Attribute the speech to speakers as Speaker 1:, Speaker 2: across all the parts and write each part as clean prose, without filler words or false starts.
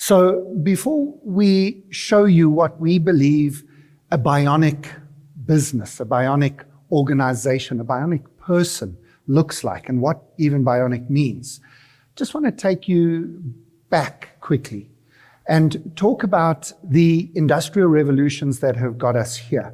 Speaker 1: So before we show you what we believe a bionic business, a bionic organization, a bionic person looks like and what even bionic means, just want to take you back quickly and talk about the industrial revolutions that have got us here.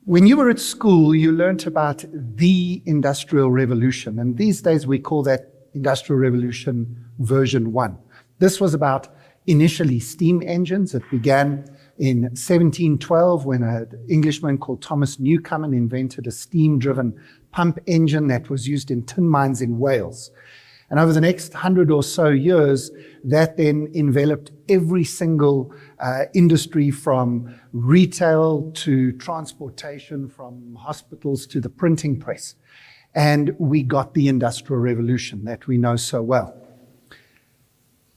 Speaker 1: When you were at school, you learnt about the Industrial Revolution, and these days we call that Industrial Revolution version 1. This was about initially steam engines. It began in 1712 when an Englishman called Thomas Newcomen invented a steam-driven pump engine that was used in tin mines in Wales. And over the next 100 or so years, that then enveloped every single industry, from retail to transportation, from hospitals to the printing press. And we got the Industrial Revolution that we know so well.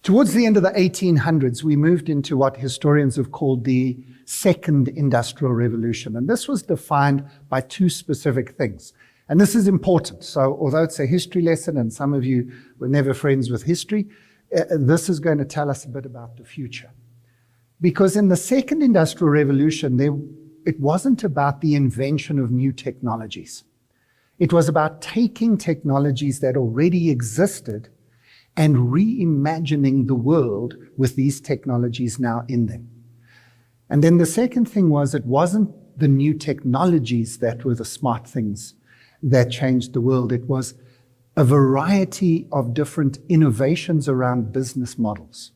Speaker 1: Towards the end of the 1800s, we moved into what historians have called the Second Industrial Revolution. And this was defined by two specific things. And this is important. So although it's a history lesson and some of you were never friends with history, this is going to tell us a bit about the future. Because in the Second Industrial Revolution, it wasn't about the invention of new technologies. It was about taking technologies that already existed and reimagining the world with these technologies now in them. And then the second thing was, it wasn't the new technologies that were the smart things that changed the world. It was a variety of different innovations around business models.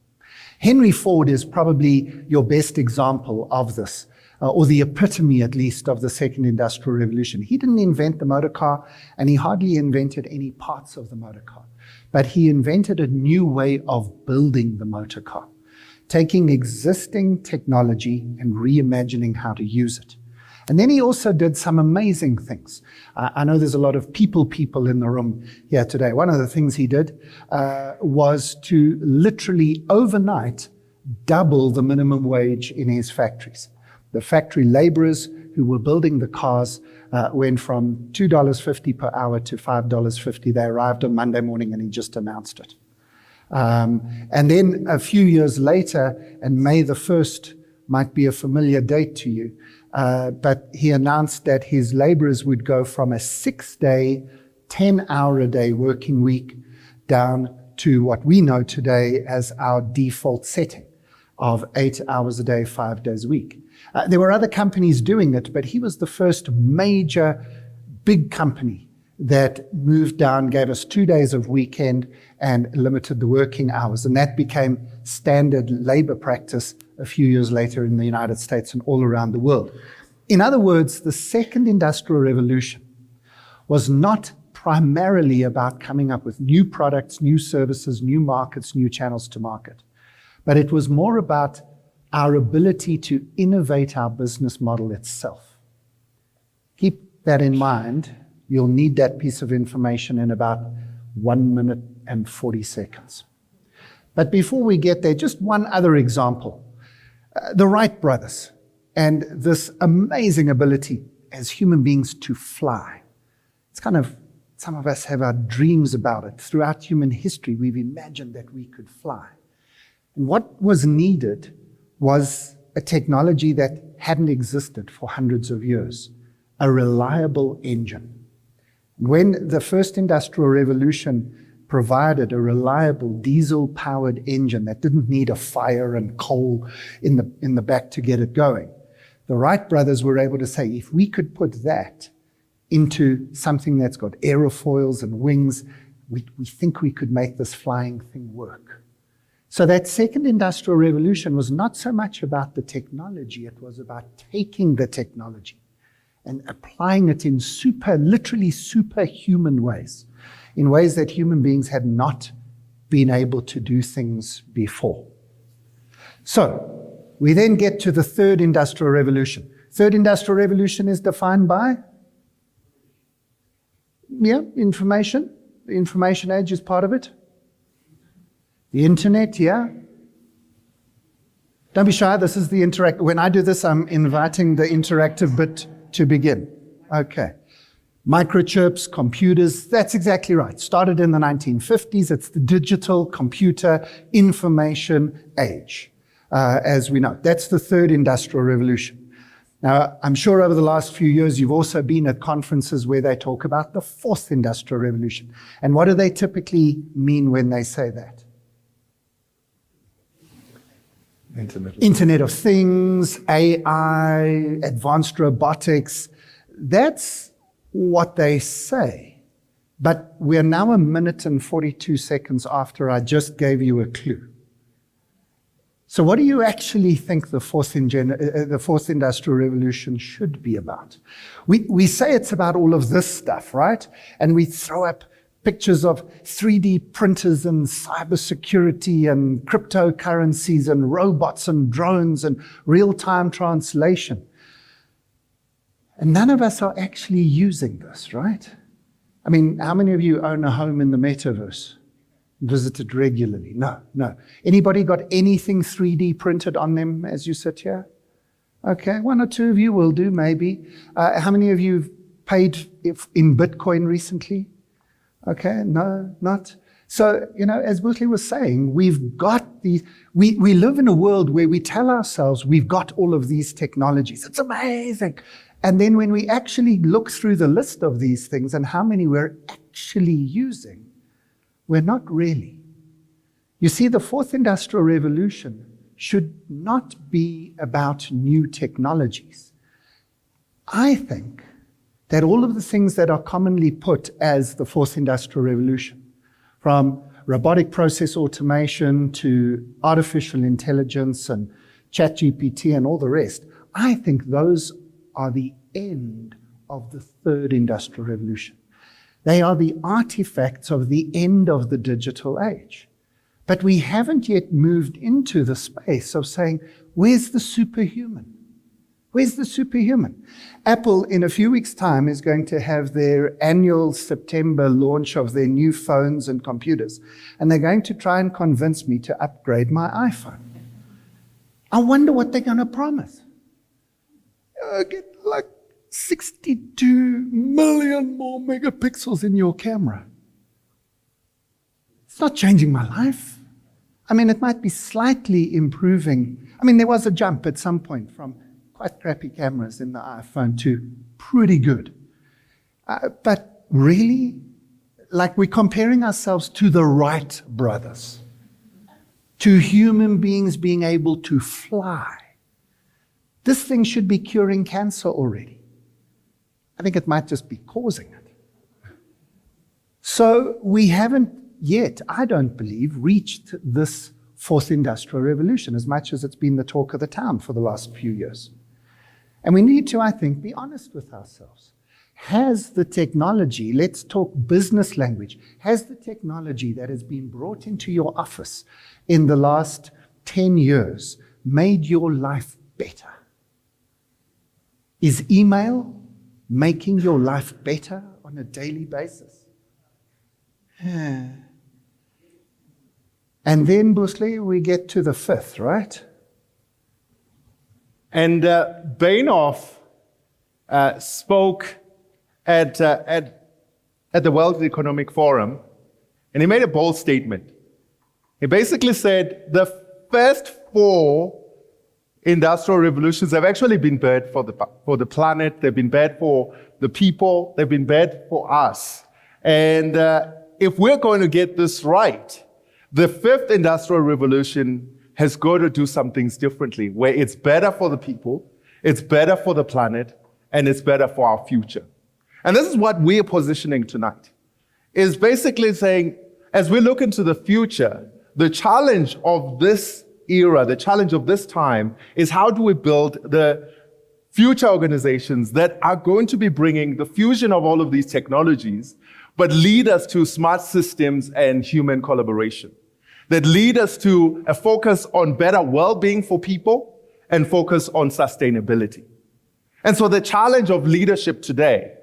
Speaker 1: Henry Ford is probably your best example of this, or the epitome at least of the Second Industrial Revolution. He didn't invent the motor car, and he hardly invented any parts of the motor car, but he invented a new way of building the motor car, taking existing technology and reimagining how to use it. And then he also did some amazing things. I know there's a lot of people in the room here today. One of the things he did was to literally overnight double the minimum wage in his factories. The factory laborers who were building the cars went from $2.50 per hour to $5.50. They arrived on Monday morning and he just announced it. And then a few years later, and May the 1st might be a familiar date to you, but he announced that his laborers would go from a 6-day, 10-hour-a-day working week down to what we know today as our default setting of 8 hours a day, 5 days a week. There were other companies doing it, but he was the first major big company that moved down, gave us 2 days of weekend and limited the working hours. And that became standard labor practice a few years later in the United States and all around the world. In other words, the Second Industrial Revolution was not primarily about coming up with new products, new services, new markets, new channels to market, but it was more about our ability to innovate our business model itself. Keep that in mind. You'll need that piece of information in about 1 minute and 40 seconds. But before we get there, just one other example. The Wright brothers and this amazing ability as human beings to fly. It's kind of, some of us have our dreams about it. Throughout human history, we've imagined that we could fly. And what was needed was a technology that hadn't existed for hundreds of years, a reliable engine. When the first industrial revolution provided a reliable diesel-powered engine that didn't need a fire and coal in the back to get it going, the Wright brothers were able to say, if we could put that into something that's got aerofoils and wings, we think we could make this flying thing work. So that second industrial revolution was not so much about the technology, it was about taking the technology and applying it in literally superhuman ways, in ways that human beings had not been able to do things before. So we then get to the third industrial revolution. Third industrial revolution is defined by information. The information age is part of it. The internet, yeah. Don't be shy, this is the interactive. When I do this, I'm inviting the interactive bit to begin. Okay. Microchips, computers, that's exactly right. Started in the 1950s. It's the digital computer information age, as we know. That's the third industrial revolution. Now, I'm sure over the last few years, you've also been at conferences where they talk about the fourth industrial revolution. And what do they typically mean when they say that? Internet of Things, AI, advanced robotics. That's what they say. But we're now 1 minute and 42 seconds after I just gave you a clue. So what do you actually think the fourth industrial revolution should be about? We say it's about all of this stuff, right? And we throw up pictures of 3D printers and cybersecurity and cryptocurrencies and robots and drones and real-time translation. And none of us are actually using this, right? I mean, how many of you own a home in the metaverse? Visit it regularly? No. Anybody got anything 3D printed on them as you sit here? Okay, 1 or 2 of you will do, maybe. How many of you have paid in Bitcoin recently? Okay, no, not. So, as Buhle was saying, we've got these, we live in a world where we tell ourselves we've got all of these technologies. It's amazing. And then when we actually look through the list of these things and how many we're actually using, we're not really. You see, the fourth industrial revolution should not be about new technologies. I think that all of the things that are commonly put as the fourth industrial revolution, from robotic process automation to artificial intelligence and ChatGPT and all the rest, I think those are the end of the third industrial revolution. They are the artifacts of the end of the digital age. But we haven't yet moved into the space of saying, where's the superhuman? Where's the superhuman? Apple, in a few weeks' time, is going to have their annual September launch of their new phones and computers. And they're going to try and convince me to upgrade my iPhone. I wonder what they're going to promise. Get like 62 million more megapixels in your camera. It's not changing my life. I mean, it might be slightly improving. I mean, there was a jump at some point from quite crappy cameras in the iPhone to pretty good. But really, like we're comparing ourselves to the Wright brothers, to human beings being able to fly. This thing should be curing cancer already. I think it might just be causing it. So we haven't yet, I don't believe, reached this fourth industrial revolution as much as it's been the talk of the town for the last few years. And we need to, I think, be honest with ourselves. Has the technology, let's talk business language, has the technology that has been brought into your office in the last 10 years made your life better? Is email making your life better on a daily basis? And then, Buhle, we get to the fifth, right?
Speaker 2: And Bainoff spoke at the World Economic Forum, and he made a bold statement. He basically said the first 4 industrial revolutions have actually been bad for the planet, they've been bad for the people, they've been bad for us. And if we're going to get this right, the 5th industrial revolution has got to do some things differently, where it's better for the people, it's better for the planet, and it's better for our future. And this is what we're positioning tonight, is basically saying, as we look into the future, the challenge of this era, the challenge of this time, is how do we build the future organizations that are going to be bringing the fusion of all of these technologies, but lead us to smart systems and human collaboration, that lead us to a focus on better well-being for people and focus on sustainability. And so the challenge of leadership today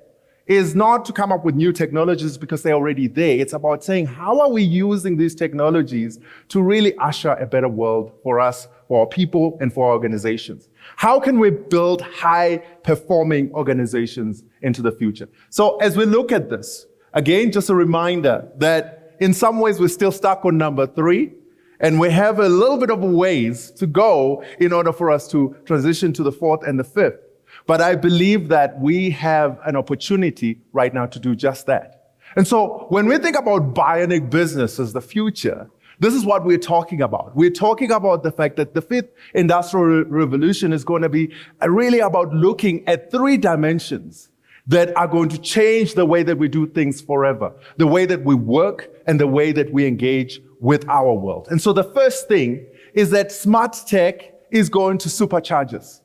Speaker 2: is not to come up with new technologies because they're already there. It's about saying, how are we using these technologies to really usher a better world for us, for our people, and for our organizations? How can we build high-performing organizations into the future? So as we look at this, again, just a reminder that in some ways we're still stuck on number 3, and we have a little bit of a ways to go in order for us to transition to the 4th and the 5th. But I believe that we have an opportunity right now to do just that. And so when we think about bionic business as the future, this is what we're talking about. We're talking about the fact that the 5th industrial revolution is going to be really about looking at 3 dimensions that are going to change the way that we do things forever, the way that we work and the way that we engage with our world. And so the first thing is that smart tech is going to supercharge us.